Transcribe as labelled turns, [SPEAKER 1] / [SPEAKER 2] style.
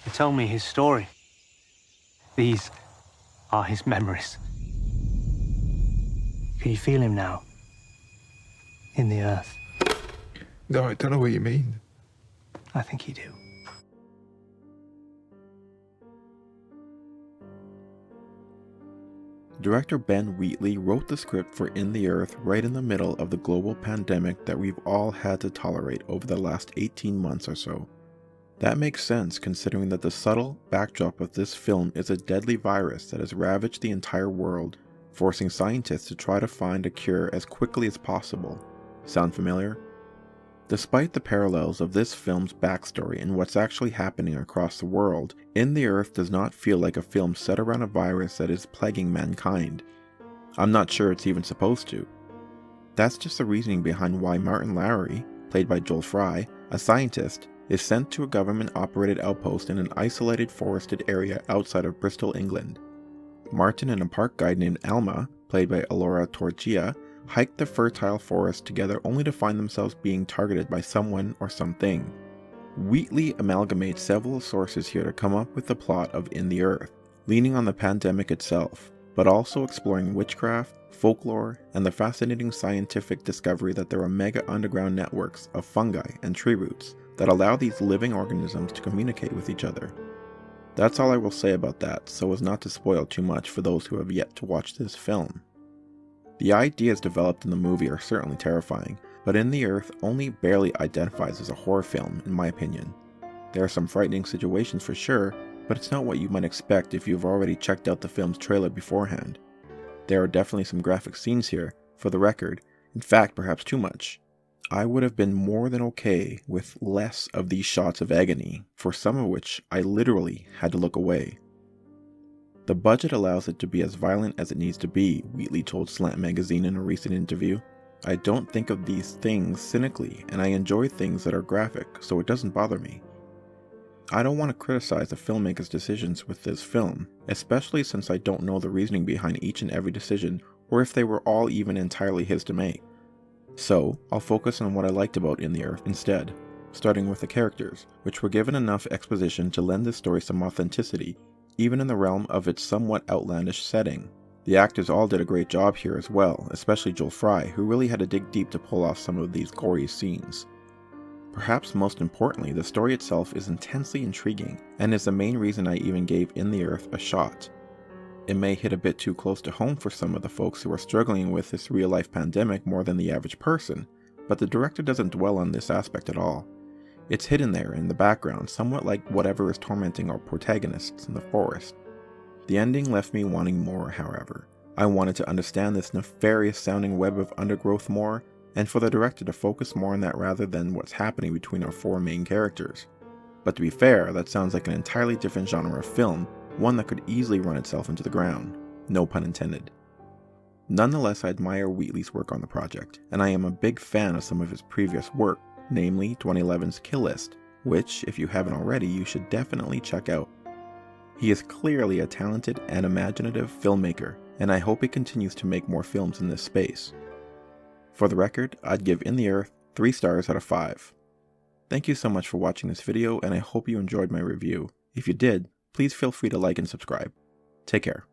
[SPEAKER 1] He told me his story. These are his memories. Can you feel him now? In the earth?
[SPEAKER 2] No, I don't know what you mean.
[SPEAKER 1] I think you do.
[SPEAKER 3] Director Ben Wheatley wrote the script for In the Earth right in the middle of the global pandemic that we've all had to tolerate over the last 18 months or so. That makes sense considering that the subtle backdrop of this film is a deadly virus that has ravaged the entire world, forcing scientists to try to find a cure as quickly as possible. Sound familiar? Despite the parallels of this film's backstory and what's actually happening across the world, In the Earth does not feel like a film set around a virus that is plaguing mankind. I'm not sure it's even supposed to. That's just the reasoning behind why Martin Lowry, played by Joel Fry, a scientist, is sent to a government-operated outpost in an isolated forested area outside of Bristol, England. Martin and a park guide named Alma, played by Alora Torchia, hike the fertile forest together only to find themselves being targeted by someone or something. Wheatley amalgamates several sources here to come up with the plot of In the Earth, leaning on the pandemic itself, but also exploring witchcraft, folklore, and the fascinating scientific discovery that there are mega underground networks of fungi and tree roots that allow these living organisms to communicate with each other. That's all I will say about that, so as not to spoil too much for those who have yet to watch this film. The ideas developed in the movie are certainly terrifying, but In the Earth only barely identifies as a horror film, in my opinion. There are some frightening situations for sure, but it's not what you might expect if you've already checked out the film's trailer beforehand. There are definitely some graphic scenes here, for the record, in fact perhaps too much. I would have been more than okay with less of these shots of agony, for some of which I literally had to look away. The budget allows it to be as violent as it needs to be, Wheatley told Slant magazine in a recent interview. I don't think of these things cynically, and I enjoy things that are graphic, so it doesn't bother me. I don't want to criticize the filmmaker's decisions with this film, especially since I don't know the reasoning behind each and every decision, or if they were all even entirely his to make. So, I'll focus on what I liked about In the Earth instead, starting with the characters, which were given enough exposition to lend this story some authenticity, even in the realm of its somewhat outlandish setting. The actors all did a great job here as well, especially Joel Fry, who really had to dig deep to pull off some of these gory scenes. Perhaps most importantly, the story itself is intensely intriguing, and is the main reason I even gave In the Earth a shot. It may hit a bit too close to home for some of the folks who are struggling with this real-life pandemic more than the average person, but the director doesn't dwell on this aspect at all. It's hidden there in the background, somewhat like whatever is tormenting our protagonists in the forest. The ending left me wanting more, however. I wanted to understand this nefarious-sounding web of undergrowth more, and for the director to focus more on that rather than what's happening between our four main characters. But to be fair, that sounds like an entirely different genre of film, one that could easily run itself into the ground. No pun intended. Nonetheless, I admire Wheatley's work on the project, and I am a big fan of some of his previous work, namely 2011's Kill List, which, if you haven't already, you should definitely check out. He is clearly a talented and imaginative filmmaker, and I hope he continues to make more films in this space. For the record, I'd give In the Earth 3 stars out of 5. Thank you so much for watching this video, and I hope you enjoyed my review. If you did, please feel free to like and subscribe. Take care.